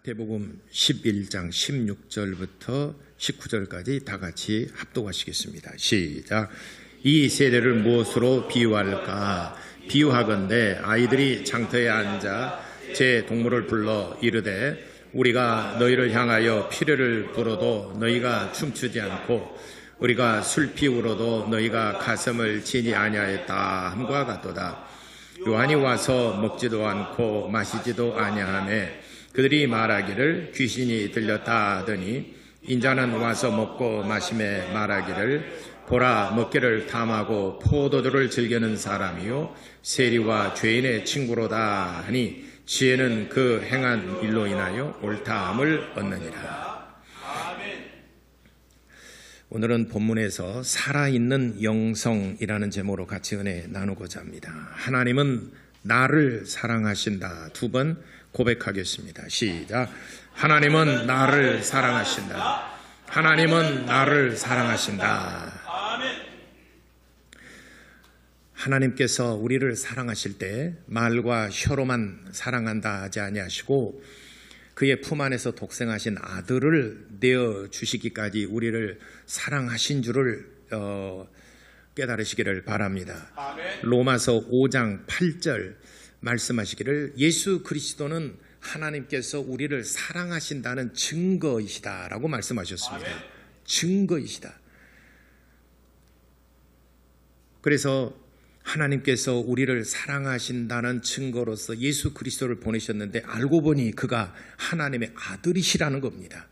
마태복음 11장 16절부터 19절까지 다 같이 합독하시겠습니다. 시작. 이 세대를 무엇으로 비유할까? 비유하건대 아이들이 장터에 앉아 제 동물을 불러 이르되 우리가 너희를 향하여 피례를 불어도 너희가 춤추지 않고 우리가 술피 울어도 너희가 가슴을 치지 아니하였다 함과 같도다. 요한이 와서 먹지도 않고 마시지도 아니하매 그들이 말하기를 귀신이 들렸다 하더니 인자는 와서 먹고 마시매 말하기를 보라 먹기를 탐하고 포도주를 즐기는 사람이요 세리와 죄인의 친구로다 하니 지혜는 그 행한 일로 인하여 옳다함을 얻느니라. 오늘은 본문에서 살아있는 영성이라는 제목으로 같이 은혜 나누고자 합니다. 하나님은 나를 사랑하신다. 두 번 고백하겠습니다. 시작. 하나님은 나를 사랑하신다. 하나님은 나를 사랑하신다. 하나님께서 우리를 사랑하실 때 말과 혀로만 사랑한다 하지 아니하시고 그의 품 안에서 독생하신 아들을 내어주시기까지 우리를 사랑하신 줄을 깨달으시기를 바랍니다. 로마서 5장 8절 말씀하시기를 예수 그리스도는 하나님께서 우리를 사랑하신다는 증거이시다라고 말씀하셨습니다. 증거이시다. 그래서 하나님께서 우리를 사랑하신다는 증거로서 예수 그리스도를 보내셨는데 알고 보니 그가 하나님의 아들이시라는 겁니다.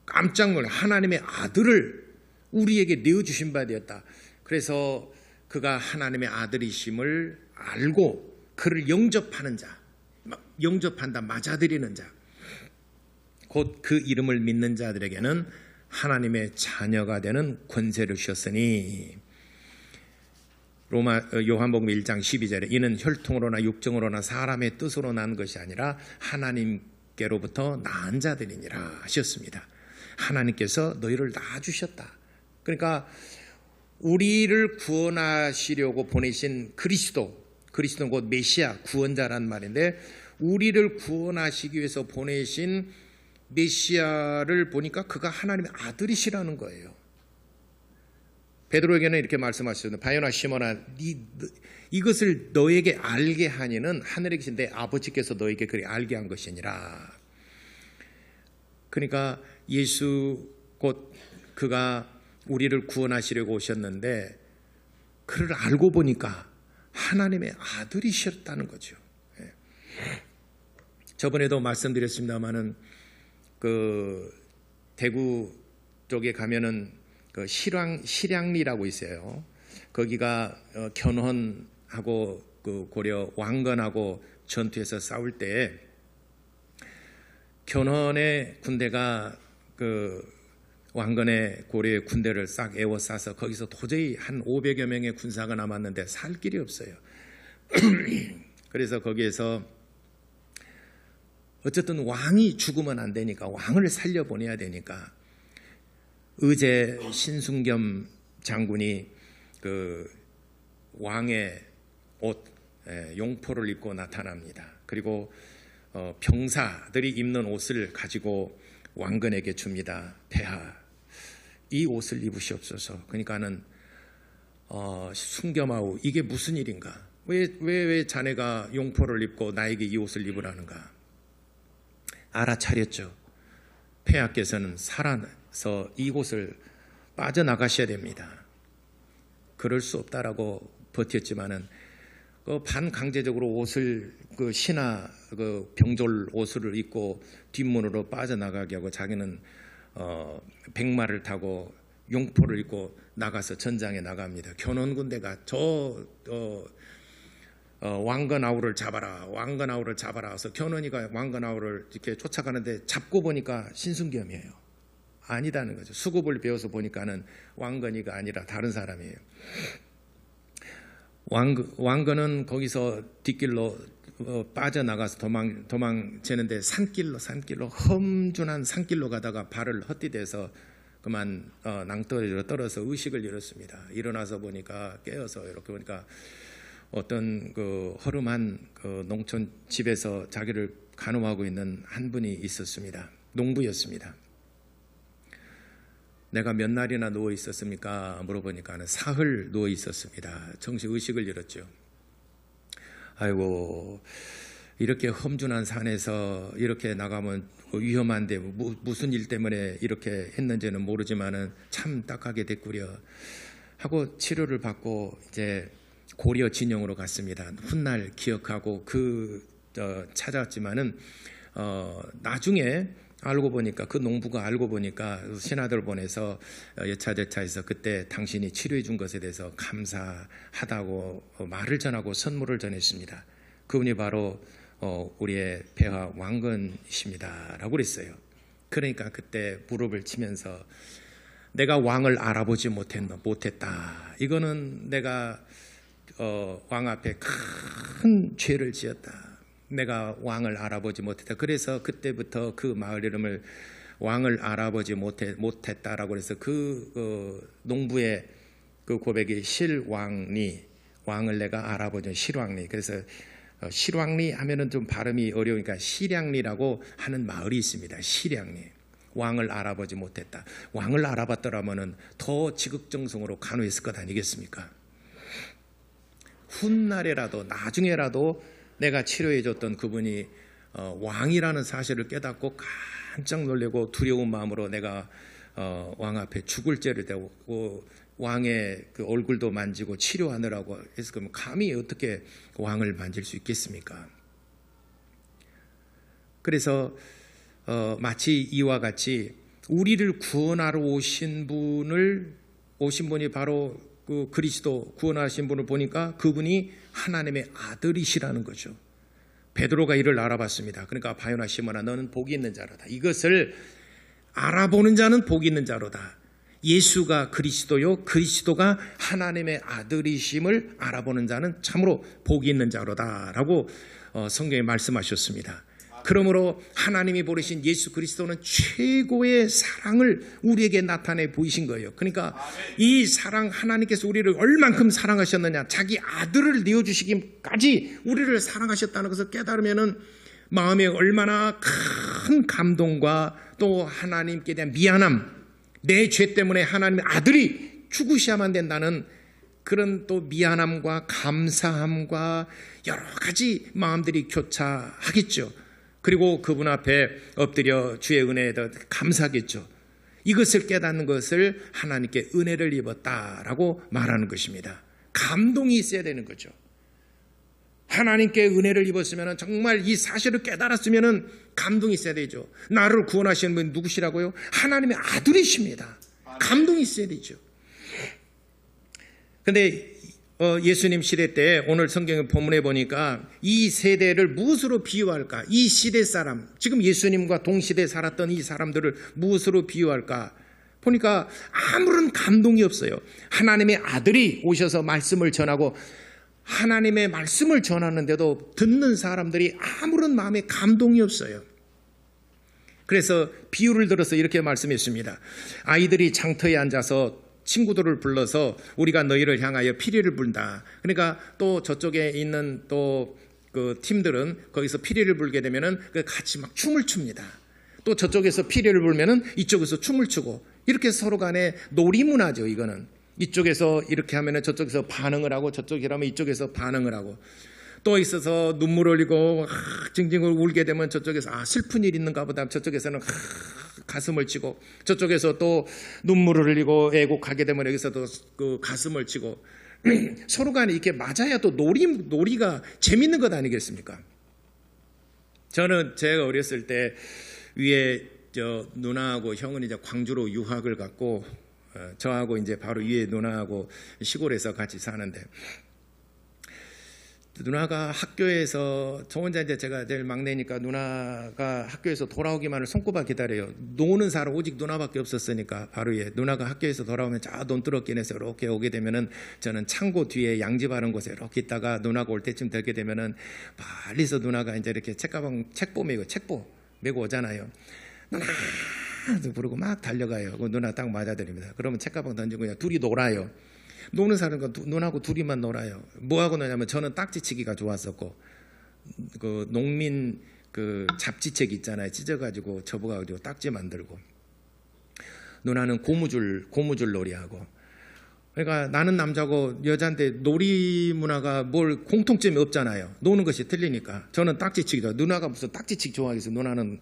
깜짝 놀라 하나님의 아들을 우리에게 내어주신 바 되었다. 그래서 그가 하나님의 아들이심을 알고 그를 영접하는 자, 영접한다, 맞아들이는 자, 곧 그 이름을 믿는 자들에게는 하나님의 자녀가 되는 권세를 주셨으니 요한복음 1장 12절에 이는 혈통으로나 육정으로나 사람의 뜻으로 난 것이 아니라 하나님께로부터 낳은 자들이니라 하셨습니다. 하나님께서 너희를 낳아주셨다. 그러니까 우리를 구원하시려고 보내신 그리스도는 곧 메시아, 구원자란 말인데 우리를 구원하시기 위해서 보내신 메시아를 보니까 그가 하나님의 아들이시라는 거예요. 베드로에게는 이렇게 말씀하셨습니다. 바요나 시몬아 이것을 너에게 알게 하니는 하늘에 계신 내 아버지께서 너에게 그리 알게 한 것이니라. 그러니까 예수 곧 그가 우리를 구원하시려고 오셨는데 그를 알고 보니까 하나님의 아들이셨다는 거죠. 저번에도 말씀드렸습니다마는 그 대구 쪽에 가면은 그 실향리라고 있어요. 거기가 견훤하고 그 고려 왕건하고 전투에서 싸울 때 견훤의 군대가 그 왕건의 고려의 군대를 싹 에워싸서 거기서 도저히 한 500여 명의 군사가 남았는데 살 길이 없어요. 그래서 거기에서 어쨌든 왕이 죽으면 안 되니까 왕을 살려보내야 되니까 의제 신순겸 장군이 그 왕의 옷 용포를 입고 나타납니다. 그리고 병사들이 입는 옷을 가지고 왕건에게 줍니다. 폐하 이 옷을 입으시옵소서. 그러니까는 순겸아우 이게 무슨 일인가? 왜 자네가 용포를 입고 나에게 이 옷을 입으라는가? 알아차렸죠. 폐하께서는 살아서 이곳을 빠져나가셔야 됩니다. 그럴 수 없다라고 버텼지만은 그 반강제적으로 옷을 그 신하 그 병졸 옷을 입고 뒷문으로 빠져나가게 하고 자기는 백마를 타고 용포를 입고 나가서 전장에 나갑니다. 견훤군대가 왕건아우를 잡아라, 왕건아우를 잡아라 해서 견훤이가 왕건아우를 이렇게 쫓아가는데 잡고 보니까 신순겸이에요. 아니다는 거죠. 수급을 배워서 보니까는 왕건이가 아니라 다른 사람이에요. 왕건은 거기서 뒷길로 빠져나가서 도망치는데 산길로 험준한 산길로 가다가 발을 헛디뎌서 그만 낭떠러지로 떨어서 의식을 잃었습니다. 일어나서 보니까 깨어서 이렇게 보니까 어떤 그 허름한 그 농촌 집에서 자기를 간호하고 있는 한 분이 있었습니다. 농부였습니다. 내가 몇 날이나 누워 있었습니까? 물어보니까 사흘 누워 있었습니다. 정시 의식을 잃었죠. 아이고, 이렇게 험준한 산에서 이렇게 나가면 위험한데 무슨 일 때문에 이렇게 했는지는 모르지만은 참 딱하게 됐구려 하고 치료를 받고 이제 고려 진영으로 갔습니다. 훗날 기억하고 찾았지만은 나중에 알고 보니까 그 농부가 알고 보니까 신하들 보내서 여차저차해서 그때 당신이 치료해 준 것에 대해서 감사하다고 말을 전하고 선물을 전했습니다. 그분이 바로 우리의 폐하 왕건이십니다 라고 그랬어요. 그러니까 그때 무릎을 치면서 내가 왕을 알아보지 못했다. 이거는 내가 왕 앞에 큰 죄를 지었다. 내가 왕을 알아보지 못했다. 그래서 그때부터 그 마을 이름을 왕을 알아보지 못했다라고 해서 농부의 그 고백이 실왕리, 왕을 내가 알아보지 실왕리. 그래서 실왕리 하면은 좀 발음이 어려우니까 실양리라고 하는 마을이 있습니다. 실양리. 왕을 알아보지 못했다. 왕을 알아봤더라면은 더 지극정성으로 간호했을 것 아니겠습니까? 훗날에라도 나중에라도 내가 치료해줬던 그분이 왕이라는 사실을 깨닫고 깜짝 놀라고 두려운 마음으로 내가 왕 앞에 죽을 죄를 대고 왕의 그 얼굴도 만지고 치료하느라고 해서 그러면 감히 어떻게 왕을 만질 수 있겠습니까? 그래서 마치 이와 같이 우리를 구원하러 오신 분이 바로 그 그리스도 구원하신 분을 보니까 그분이 하나님의 아들이시라는 거죠. 베드로가 이를 알아봤습니다. 그러니까 바요나 시몬아 너는 복이 있는 자로다. 이것을 알아보는 자는 복이 있는 자로다. 예수가 그리스도요 그리스도가 하나님의 아들이심을 알아보는 자는 참으로 복이 있는 자로다라고 성경에 말씀하셨습니다. 그러므로 하나님이 보내신 예수 그리스도는 최고의 사랑을 우리에게 나타내 보이신 거예요. 그러니까 이 사랑, 하나님께서 우리를 얼만큼 사랑하셨느냐, 자기 아들을 내어주시기까지 우리를 사랑하셨다는 것을 깨달으면은 마음에 얼마나 큰 감동과 또 하나님께 대한 미안함, 내 죄 때문에 하나님의 아들이 죽으셔야만 된다는 그런 또 미안함과 감사함과 여러 가지 마음들이 교차하겠죠. 그리고 그분 앞에 엎드려 주의 은혜에 감사하겠죠. 이것을 깨닫는 것을 하나님께 은혜를 입었다라고 말하는 것입니다. 감동이 있어야 되는 거죠. 하나님께 은혜를 입었으면 정말 이 사실을 깨달았으면 감동이 있어야 되죠. 나를 구원하시는 분이 누구시라고요? 하나님의 아들이십니다. 감동이 있어야 되죠. 그런데 예수님 시대 때 오늘 성경 본문에 보니까 이 세대를 무엇으로 비유할까? 이 시대 사람, 지금 예수님과 동시대에 살았던 이 사람들을 무엇으로 비유할까? 보니까 아무런 감동이 없어요. 하나님의 아들이 오셔서 말씀을 전하고 하나님의 말씀을 전하는데도 듣는 사람들이 아무런 마음에 감동이 없어요. 그래서 비유를 들어서 이렇게 말씀했습니다. 아이들이 장터에 앉아서 친구들을 불러서 우리가 너희를 향하여 피리를 분다. 그러니까 또 저쪽에 있는 또 그 팀들은 거기서 피리를 불게 되면은 같이 막 춤을 춥니다. 또 저쪽에서 피리를 불면은 이쪽에서 춤을 추고 이렇게 서로 간에 놀이 문화죠. 이거는 이쪽에서 이렇게 하면은 저쪽에서 반응을 하고 저쪽이라면 이쪽에서 반응을 하고 또 있어서 눈물 흘리고 징징 울게 되면 저쪽에서 슬픈 일 있는가 보다 저쪽에서는 가슴을 치고 저쪽에서 또 눈물을 흘리고 애곡하게 되면 여기서도 그 가슴을 치고 서로 간에 이렇게 맞아야 또 놀이가 재밌는 것 아니겠습니까? 저는 제가 어렸을 때 위에 저 누나하고 형은 이제 광주로 유학을 갔고 저하고 이제 바로 위에 누나하고 시골에서 같이 사는데 누나가 학교에서 저 혼자 이제 제가 제일 막내니까 누나가 학교에서 돌아오기만을 손꼽아 기다려요. 노는 사람 오직 누나밖에 없었으니까 바로 누나가 학교에서 돌아오면 저 논두렁길 에서 이렇게 오게 되면은 저는 창고 뒤에 양지바른 곳에 이렇게 있다가 누나가 올 때쯤 되게 되면은 멀리서 누나가 이제 이렇게 책보 메고 오잖아요. 누나 부르고 막 달려가요. 누나 딱 맞아들입니다. 그러면 책가방 던지고 그냥 둘이 놀아요. 노는 사람과 눈하고 둘이만 놀아요. 뭐하고 노냐면 저는 딱지치기가 좋았었고 그 농민 그 잡지책 있잖아요. 찢어가지고 접어가지고 딱지 만들고, 누나는 고무줄 놀이하고. 그러니까 나는 남자고 여자인데 놀이 문화가 뭘 공통점이 없잖아요. 노는 것이 틀리니까. 저는 딱지치기죠. 누나가 무슨 딱지치기 좋아하겠어요. 누나는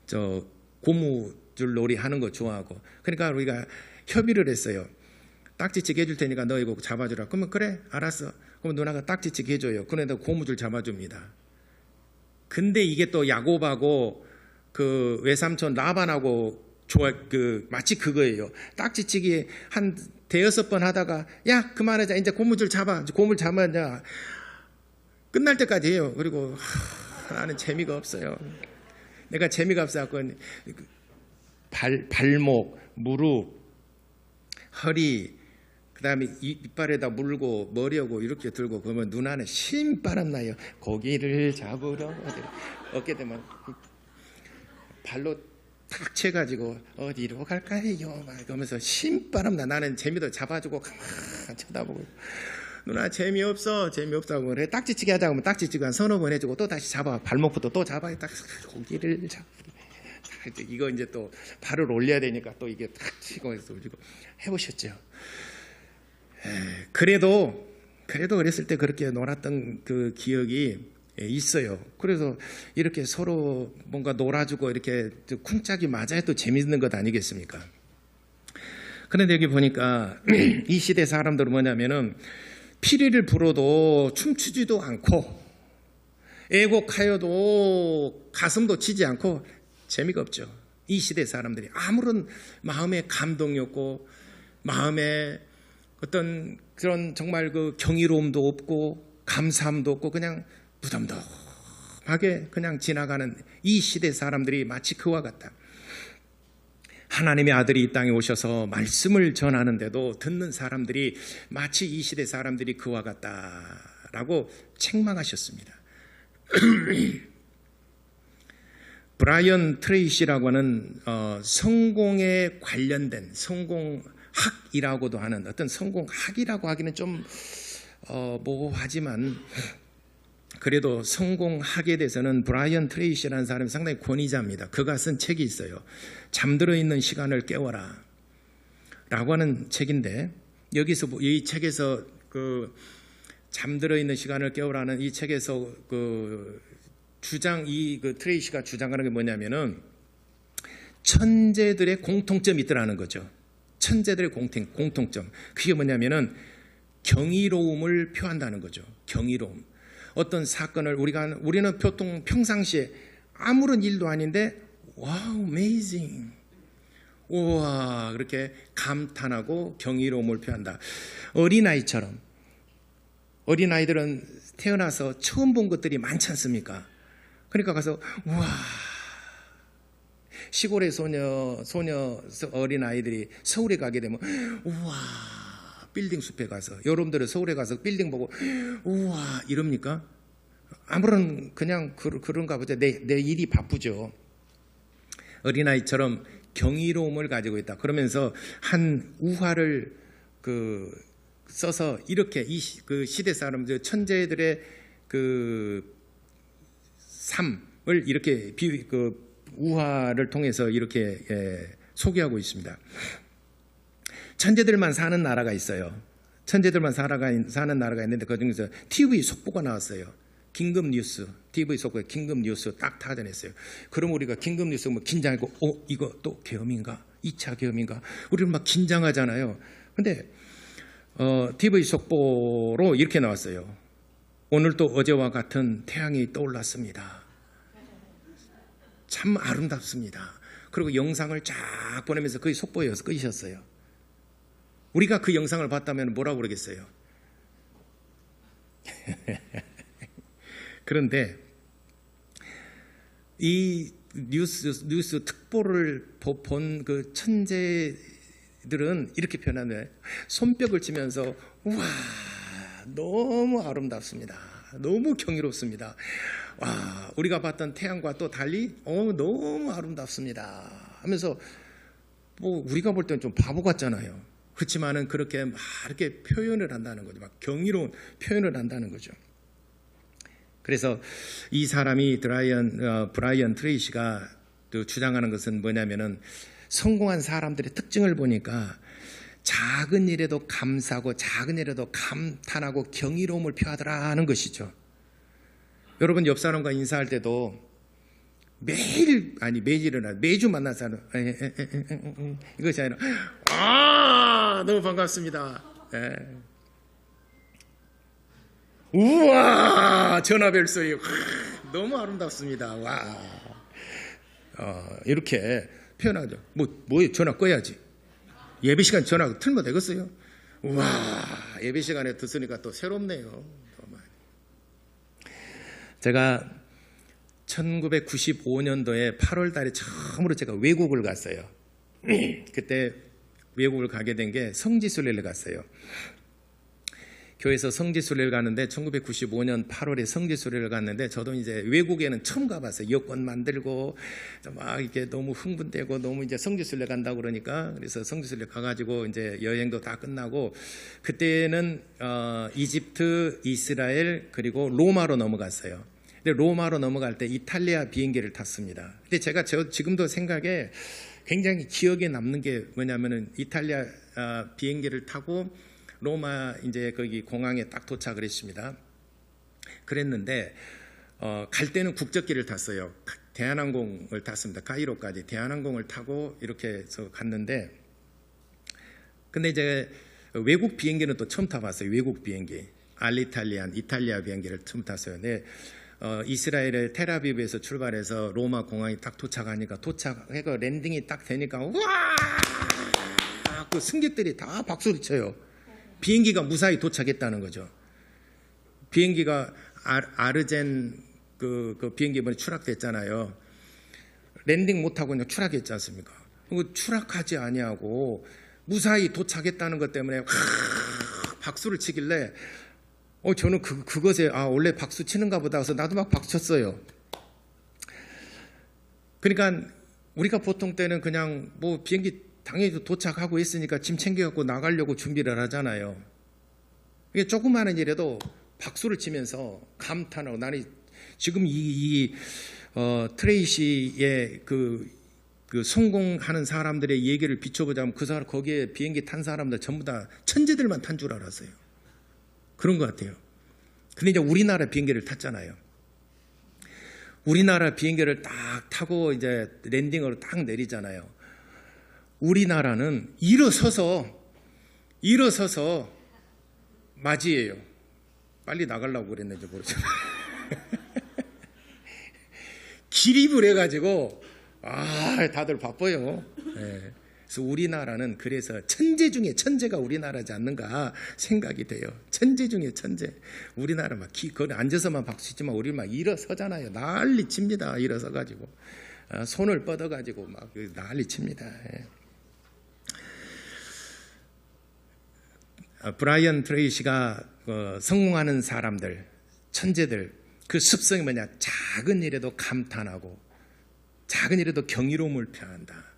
저 고무줄 놀이 하는 거 좋아하고. 그러니까 우리가 협의를 했어요. 딱지치기 해줄 테니까 너 이거 잡아주라. 그러면 그래 알았어. 그럼 누나가 딱지치기 해줘요. 그런데 고무줄 잡아줍니다. 근데 이게 또 야곱하고 그 외삼촌 라반하고 마치 그거예요. 딱지치기 한 대여섯 번 하다가 야 그만하자, 이제 고무줄 잡아, 고무줄 잡아야 끝날 때까지 해요. 그리고 나는 재미가 없어요. 내가 재미가 없어갖고 발목, 무릎, 허리, 그다음에 이빨에다 물고 머리하고 이렇게 들고 그러면 누나는 신바람 나요. 고기를 잡으러 어깨 되면 발로 탁 채가지고 어디로 갈까요? 막 그러면서 신바람 나. 나는 재미도 잡아주고 가만 쳐다보고, 누나 재미없어 재미없다고 그래. 딱지치기 하자고 하면 딱지치기 한 서너 번 해주고 또 다시 잡아. 발목부터 또 잡아. 딱 고기를 잡. 이거 이제 또 발을 올려야 되니까 또 이게 탁 치고 해서 올리고. 해보셨죠? 그래도 어렸을 때 그렇게 놀았던 그 기억이 있어요. 그래서 이렇게 서로 뭔가 놀아주고 이렇게 쿵짝이 맞아야 또 재밌는 것 아니겠습니까? 그런데 여기 보니까 이 시대 사람들은 뭐냐면은 피리를 불어도 춤추지도 않고 애곡하여도 가슴도 치지 않고 재미가 없죠. 이 시대 사람들이 아무런 마음에 감동이 없고 마음에 어떤 그런 정말 그 경이로움도 없고 감사함도 없고 그냥 무덤덤하게 그냥 지나가는 이 시대 사람들이 마치 그와 같다. 하나님의 아들이 이 땅에 오셔서 말씀을 전하는데도 듣는 사람들이 마치 이 시대 사람들이 그와 같다라고 책망하셨습니다. 브라이언 트레이시라고 하는 성공에 관련된 성공학이라고도 하는, 어떤 성공학이라고 하기는 좀 모호하지만 그래도 성공학에 대해서는 브라이언 트레이시라는 사람이 상당히 권위자입니다. 그가 쓴 책이 있어요. 잠들어 있는 시간을 깨워라 라고 하는 책인데, 여기서 이 책에서 그 잠들어 있는 시간을 깨우라는 이 책에서 그 트레이시가 주장하는 게 뭐냐면은 천재들의 공통점이 있더라는 거죠. 천재들의 공통점. 그게 뭐냐면은 경이로움을 표한다는 거죠. 경이로움. 어떤 사건을 우리는 보통 평상시에 아무런 일도 아닌데 와우, amazing. 우와, 그렇게 감탄하고 경이로움을 표한다. 어린아이들은 태어나서 처음 본 것들이 많지 않습니까? 그러니까 가서 우와, 시골의 소녀 어린아이들이 서울에 가게 되면 우와, 빌딩 숲에 가서, 여러분들은 서울에 가서 빌딩 보고 우와 이럽니까? 아무런 그냥 그런가 보죠. 내 일이 바쁘죠. 어린아이처럼 경이로움을 가지고 있다. 그러면서 한 우화를 써서 이렇게 그 시대 사람들 천재들의 그 삶을 이렇게 우화를 통해서 이렇게 소개하고 있습니다. 천재들만 사는 나라가 있어요. 천재들만 사는 나라가 있는데 그중에서 TV 속보가 나왔어요. 긴급 뉴스, TV 속보에 긴급 뉴스 딱 타전했어요. 그럼 우리가 긴급 뉴스 뭐 긴장하고 이거 또 계엄인가? 2차 계엄인가? 우리는 막 긴장하잖아요. 근데 TV 속보로 이렇게 나왔어요. 오늘도 어제와 같은 태양이 떠올랐습니다. 참 아름답습니다. 그리고 영상을 쫙 보내면서 거의 속보여서 끄셨어요. 우리가 그 영상을 봤다면 뭐라고 그러겠어요? 그런데 이 뉴스 특보를 본 그 천재들은 이렇게 표현하네. 손뼉을 치면서 우와, 너무 아름답습니다. 너무 경이롭습니다. 와, 우리가 봤던 태양과 또 달리 너무 아름답습니다 하면서 뭐 우리가 볼 때는 좀 바보 같잖아요. 그렇지만은 그렇게 막 이렇게 표현을 한다는 거죠. 막 경이로운 표현을 한다는 거죠. 그래서 이 사람이 브라이언 트레이시가 주장하는 것은 뭐냐면은 성공한 사람들의 특징을 보니까 작은 일에도 감사하고 작은 일에도 감탄하고 경이로움을 표하더라 하는 것이죠. 여러분 옆 사람과 인사할 때도 매주 만난 사람 이것이 아니라 너무 반갑습니다. 예. 우와 전화벨 소리 너무 아름답습니다. 와 이렇게 표현하죠. 뭐예요? 전화 꺼야지. 예배 시간 전화 틀면 되겠어요? 우와 예배 시간에 듣으니까 또 새롭네요. 제가 1995년도에 8월 달에 처음으로 제가 외국을 갔어요. 그때 외국을 가게 된 게 성지순례를 갔어요. 교회에서 성지순례를 갔는데 1995년 8월에 성지순례를 갔는데 저도 이제 외국에는 처음 가봤어요. 여권 만들고 막 이렇게 너무 흥분되고 너무 이제 성지순례 간다고 그러니까 그래서 성지순례 가가지고 이제 여행도 다 끝나고 그때는 이집트, 이스라엘 그리고 로마로 넘어갔어요. 근데 로마로 넘어갈 때 이탈리아 비행기를 탔습니다. 근데 제가 지금도 생각에 굉장히 기억에 남는 게 뭐냐면은 이탈리아 비행기를 타고 로마 이제 거기 공항에 딱 도착을 했습니다. 그랬는데 갈 때는 국적기를 탔어요. 대한항공을 탔습니다. 카이로까지 대한항공을 타고 이렇게 해서 갔는데 근데 이제 외국 비행기는 또 처음 타봤어요. 외국 비행기 알리탈리안 이탈리아 비행기를 처음 탔어요. 근데 이스라엘의 텔아비브에서 출발해서 로마 공항에 딱 도착하니까 도착해서 랜딩이 딱 되니까 우와 그 승객들이 다 박수를 쳐요. 비행기가 무사히 도착했다는 거죠. 비행기가 아르젠 그 비행기 이번에 추락됐잖아요. 랜딩 못하고 그냥 추락했지 않습니까? 추락하지 아니하고 무사히 도착했다는 것 때문에 박수를 치길래 저는 그것에 원래 박수 치는가 보다 해서 나도 막 박수 쳤어요. 그러니까 우리가 보통 때는 그냥 뭐 비행기 당연히 도착하고 있으니까 짐 챙겨갖고 나가려고 준비를 하잖아요. 이게 조그마한 일에도 박수를 치면서 감탄하고 나는 지금 트레이시의 그 성공하는 사람들의 얘기를 비춰보자면 그 사람 거기에 비행기 탄 사람들 전부 다 천재들만 탄 줄 알았어요. 그런 것 같아요. 근데 이제 우리나라 비행기를 탔잖아요. 우리나라 비행기를 딱 타고 이제 랜딩으로 딱 내리잖아요. 우리나라는 일어서서 맞이해요. 빨리 나가려고 그랬는지 모르지만 기립을 해가지고 다들 바빠요. 네. 그래서 우리나라는 그래서 천재 중에 천재가 우리나라지 않는가 생각이 돼요. 천재 중에 천재. 우리나라 막 거기 앉아서만 박수치지만 우리 막 일어서잖아요. 난리 칩니다. 일어서가지고 손을 뻗어가지고 막 난리 칩니다. 예. 브라이언 트레이시가 성공하는 사람들, 천재들 그 습성이 뭐냐? 작은 일에도 감탄하고 작은 일에도 경이로움을 표한다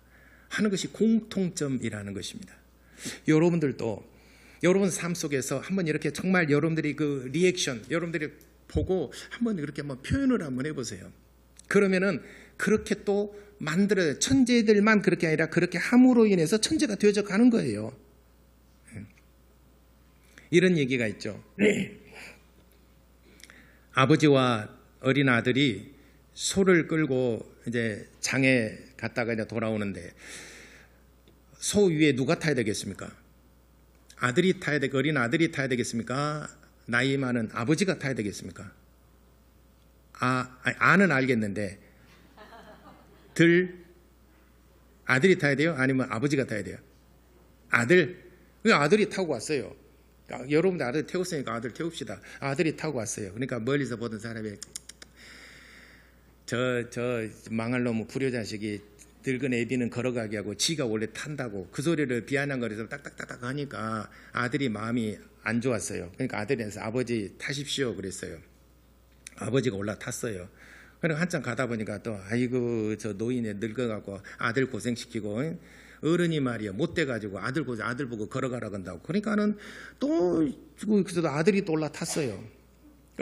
하는 것이 공통점이라는 것입니다. 여러분들도 여러분 삶 속에서 한번 이렇게 정말 여러분들이 그 리액션 여러분들이 보고 한번 이렇게 한번 표현을 한번 해보세요. 그러면은 그렇게 또 만들어요. 천재들만 그렇게 아니라 그렇게 함으로 인해서 천재가 되어져 가는 거예요. 이런 얘기가 있죠. 아버지와 어린 아들이 소를 끌고 이제 장에 갔다가 이제 돌아오는데 소 위에 누가 타야 되겠습니까? 아들이 타야 되고 어린 아들이 타야 되겠습니까? 나이 많은 아버지가 타야 되겠습니까? 아는 알겠는데 아들이 타야 돼요? 아니면 아버지가 타야 돼요? 아들이 타고 왔어요. 여러분들 아들 태웠으니까 아들 태웁시다. 아들이 타고 왔어요. 그러니까 멀리서 보던 사람이 저 망할 놈의 불효자식이 늙은 애비는 걸어가게 하고 지가 원래 탄다고 그 소리를 비아냥거려서 딱딱딱딱 하니까 아들이 마음이 안 좋았어요. 그러니까 아들이서 아버지 타십시오 그랬어요. 아버지가 올라탔어요. 그러니까 한참 가다 보니까 또 아이고 저 노인에 늙어갖고 아들 고생시키고 어른이 말이야 못돼가지고 아들 보고 걸어가라 건다고. 그러니까는 또 그래서 아들이 또 올라탔어요.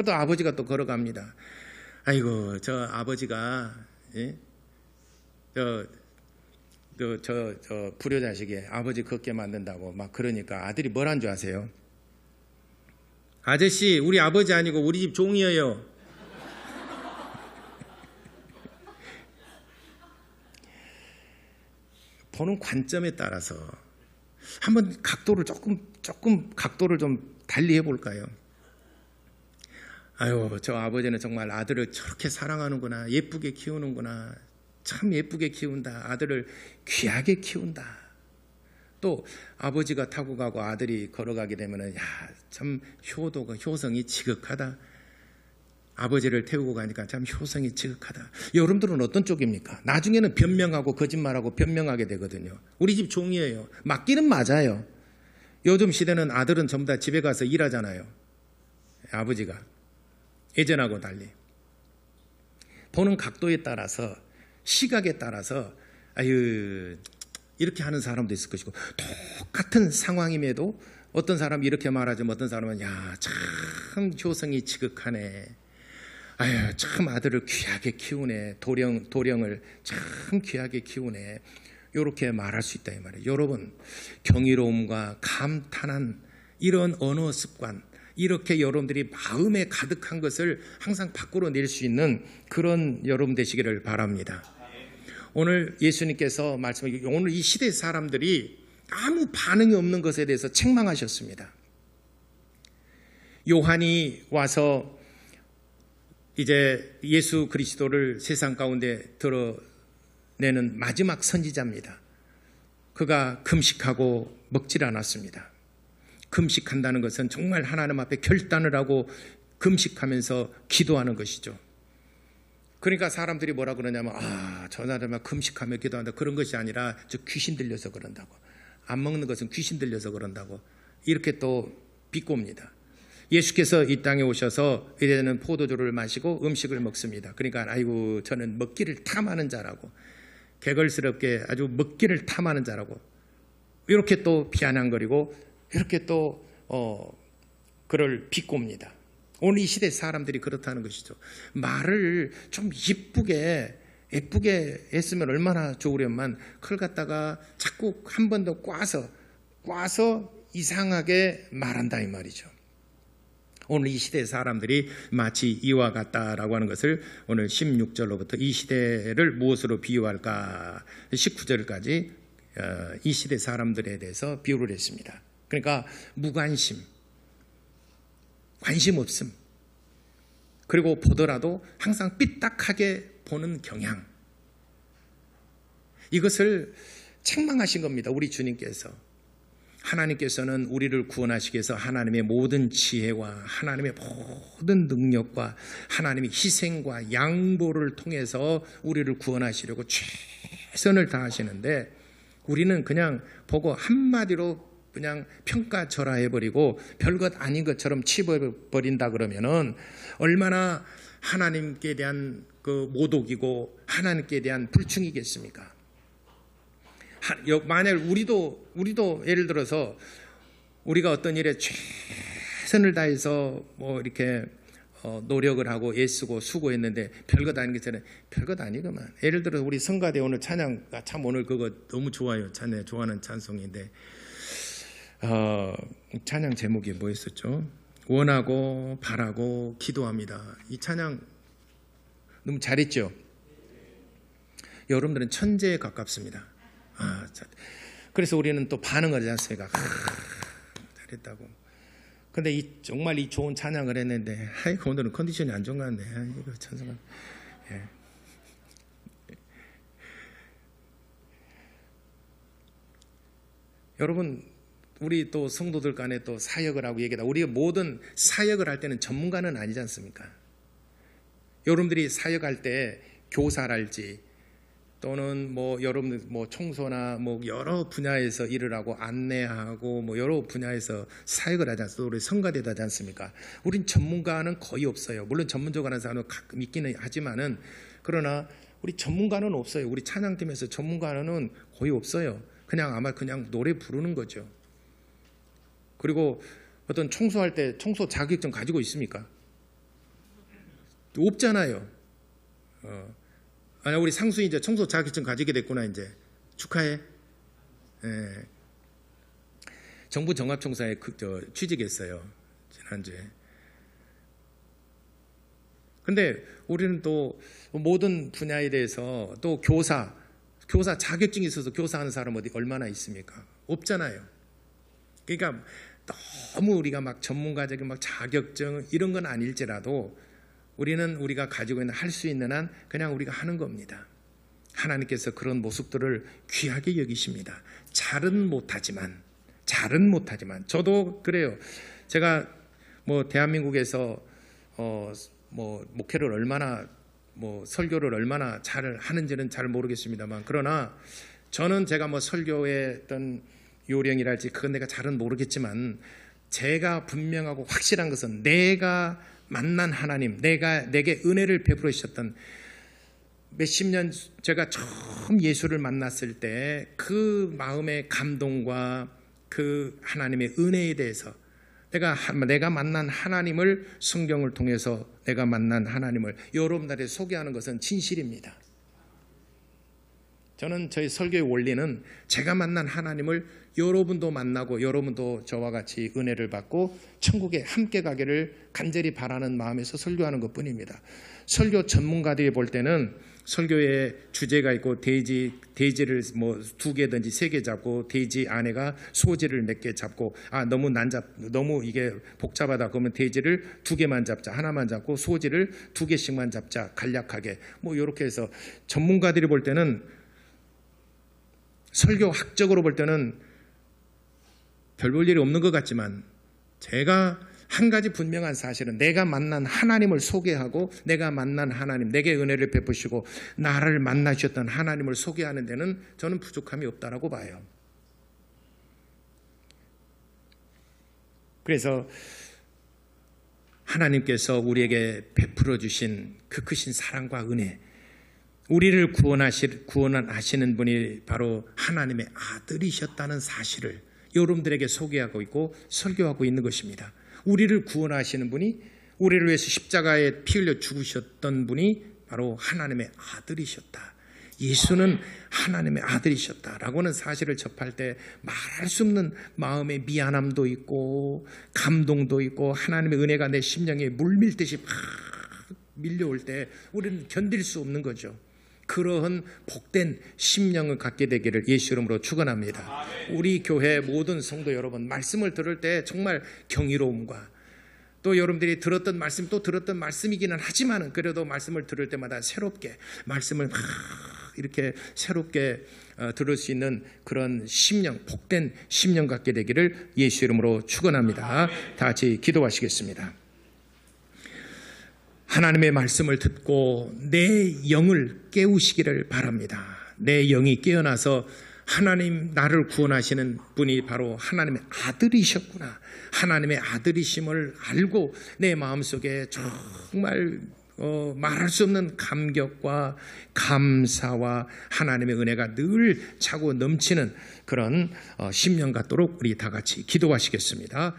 또 아버지가 또 걸어갑니다. 아이고, 저 아버지가, 예? 저 불효자식이 아버지 걷게 만든다고 막 그러니까 아들이 뭐란 줄 아세요? 아저씨, 우리 아버지 아니고 우리 집 종이에요. 보는 관점에 따라서 한번 각도를 조금 각도를 좀 달리 해볼까요? 아유, 저 아버지는 정말 아들을 저렇게 사랑하는구나, 예쁘게 키우는구나, 참 예쁘게 키운다, 아들을 귀하게 키운다. 또 아버지가 타고 가고 아들이 걸어가게 되면은, 야, 참 효성이 지극하다. 아버지를 태우고 가니까 참 효성이 지극하다. 여러분들은 어떤 쪽입니까? 나중에는 변명하고 거짓말하고 변명하게 되거든요. 우리 집 종이에요. 맞기는 맞아요. 요즘 시대는 아들은 전부 다 집에 가서 일하잖아요. 아버지가 예전하고 달리 보는 각도에 따라서, 시각에 따라서 아유, 이렇게 하는 사람도 있을 것이고, 똑같은 상황임에도 어떤 사람이 이렇게 말하지만 어떤 사람은 야, 참 효성이 지극하네, 아유, 참 아들을 귀하게 키우네, 도령을 참 귀하게 키우네, 이렇게 말할 수 있다 이 말이에요. 여러분, 경이로움과 감탄한 이런 언어 습관, 이렇게 여러분들이 마음에 가득한 것을 항상 밖으로 낼 수 있는 그런 여러분 되시기를 바랍니다. 오늘 예수님께서 말씀하신, 오늘 이 시대 사람들이 아무 반응이 없는 것에 대해서 책망하셨습니다. 요한이 와서 이제 예수 그리스도를 세상 가운데 드러내는 마지막 선지자입니다. 그가 금식하고 먹질 않았습니다. 금식한다는 것은 정말 하나님 앞에 결단을 하고 금식하면서 기도하는 것이죠. 그러니까 사람들이 뭐라 그러냐면, 아, 저 사람은 금식하며 기도한다, 그런 것이 아니라 저 귀신 들려서 그런다고, 안 먹는 것은 귀신 들려서 그런다고, 이렇게 또 비꼬입니다. 예수께서 이 땅에 오셔서 이제는 포도주를 마시고 음식을 먹습니다. 그러니까 아이고, 저는 먹기를 탐하는 자라고, 개걸스럽게 아주 먹기를 탐하는 자라고 이렇게 또 비아냥거리고, 이렇게 또 그를 비꼽니다. 오늘 이 시대 사람들이 그렇다는 것이죠. 말을 좀 예쁘게 했으면 얼마나 좋으련만, 그걸 갖다가 자꾸 한 번 더 꽈서 이상하게 말한다 이 말이죠. 오늘 이 시대 사람들이 마치 이와 같다라고 하는 것을 오늘 16절로부터 이 시대를 무엇으로 비유할까 19절까지 이 시대 사람들에 대해서 비유를 했습니다. 그러니까 무관심, 관심 없음, 그리고 보더라도 항상 삐딱하게 보는 경향, 이것을 책망하신 겁니다. 우리 주님께서. 하나님께서는 우리를 구원하시기 위해서 하나님의 모든 지혜와 하나님의 모든 능력과 하나님의 희생과 양보를 통해서 우리를 구원하시려고 최선을 다하시는데, 우리는 그냥 보고 한마디로 그냥 평가절하해버리고 별것 아닌 것처럼 치부해버린다 그러면은 얼마나 하나님께 대한 그 모독이고 하나님께 대한 불충이겠습니까? 만약 우리도 예를 들어서 우리가 어떤 일에 최선을 다해서 뭐 이렇게 노력을 하고 애쓰고 수고했는데 별것 아닌 것처럼 별것 아니구만. 예를 들어서 우리 성가대 오늘 찬양가 참 오늘 그거 너무 좋아요. 좋아하는 찬송인데 찬양 제목이 뭐였었죠? 원하고 바라고 기도합니다. 이 찬양 너무 잘했죠? 여러분들은 천재에 가깝습니다. 그래서 우리는 또 반응을 하지 않습니까? 잘했다고. 근데 정말 이 좋은 찬양을 했는데, 아이고, 오늘은 컨디션이 안 좋은 것 같네. 아이고, 찬송가. 예. 여러분, 우리 또 성도들 간에 또 사역을 하고 얘기다. 우리가 모든 사역을 할 때는 전문가는 아니지 않습니까? 여러분들이 사역할 때 교사랄지, 또는 뭐 여러분들 뭐 청소나 뭐 여러 분야에서 일을 하고 안내하고 뭐 여러 분야에서 사역을 하지 않습니까? 우리 성가대도 하지 않습니까? 우린 전문가는 거의 없어요. 물론 전문적으로 하는 사람은 가끔 있기는 하지만은, 그러나 우리 전문가는 없어요. 우리 찬양팀에서 전문가는 거의 없어요. 그냥 노래 부르는 거죠. 그리고 어떤 청소할 때 청소 자격증 가지고 있습니까? 없잖아요. 우리 상수이 이제 청소 자격증 가지게 됐구나. 이제 축하해. 예. 정부 종합청사에 취직했어요. 지난주에. 근데 우리는 또 모든 분야에 대해서 또 교사 자격증이 있어서 교사하는 사람 얼마나 있습니까? 없잖아요. 그러니까 너무 우리가 막 전문가적인 막 자격증 이런 건 아닐지라도 우리는 우리가 가지고 있는 할 수 있는 한 그냥 우리가 하는 겁니다. 하나님께서 그런 모습들을 귀하게 여기십니다. 잘은 못하지만 저도 그래요. 제가 뭐 대한민국에서 뭐 목회를 얼마나 뭐 설교를 얼마나 잘 하는지는 잘 모르겠습니다만, 그러나 저는 제가 뭐 설교의 어떤 요령이랄지 그건 내가 잘은 모르겠지만, 제가 분명하고 확실한 것은 내가 만난 하나님, 내게 은혜를 베풀어 주셨던 몇십 년, 제가 처음 예수를 만났을 때 그 마음의 감동과 그 하나님의 은혜에 대해서 내가 만난 하나님을, 성경을 통해서 내가 만난 하나님을 여러분들에게 소개하는 것은 진실입니다. 저는 저희 설교의 원리는 제가 만난 하나님을 여러분도 만나고 여러분도 저와 같이 은혜를 받고 천국에 함께 가기를 간절히 바라는 마음에서 설교하는 것뿐입니다. 설교 전문가들이 볼 때는 설교에 주제가 있고 대지를 뭐 2개든지 3개 잡고 대지 안에가 소지를 몇 개 잡고 너무 이게 복잡하다 그러면 대지를 2개만 잡자, 하나만 잡고 소지를 2개씩만 잡자, 간략하게 뭐 이렇게 해서, 전문가들이 볼 때는 설교학적으로 볼 때는 별 볼 일이 없는 것 같지만, 제가 한 가지 분명한 사실은 내가 만난 하나님을 소개하고 내가 만난 하나님, 내게 은혜를 베푸시고 나를 만나주셨던 하나님을 소개하는 데는 저는 부족함이 없다라고 봐요. 그래서 하나님께서 우리에게 베풀어 주신 그 크신 사랑과 은혜, 우리를 구원하시는 분이 바로 하나님의 아들이셨다는 사실을 여러분들에게 소개하고 있고 설교하고 있는 것입니다. 우리를 구원하시는 분이, 우리를 위해서 십자가에 피 흘려 죽으셨던 분이 바로 하나님의 아들이셨다. 예수는 하나님의 아들이셨다라고는 사실을 접할 때 말할 수 없는 마음의 미안함도 있고 감동도 있고, 하나님의 은혜가 내 심령에 물밀듯이 막 밀려올 때 우리는 견딜 수 없는 거죠. 그러한 복된 심령을 갖게 되기를 예수 이름으로 축원합니다. 우리 교회 모든 성도 여러분, 말씀을 들을 때 정말 경이로움과, 또 여러분들이 들었던 말씀이기는 하지만 그래도 말씀을 들을 때마다 새롭게 말씀을 막 이렇게 새롭게 들을 수 있는 그런 심령, 복된 심령 갖게 되기를 예수 이름으로 축원합니다. 다 같이 기도하시겠습니다. 하나님의 말씀을 듣고 내 영을 깨우시기를 바랍니다. 내 영이 깨어나서 하나님, 나를 구원하시는 분이 바로 하나님의 아들이셨구나, 하나님의 아들이심을 알고 내 마음속에 정말 말할 수 없는 감격과 감사와 하나님의 은혜가 늘 차고 넘치는 그런 심령 갖도록 우리 다 같이 기도하시겠습니다.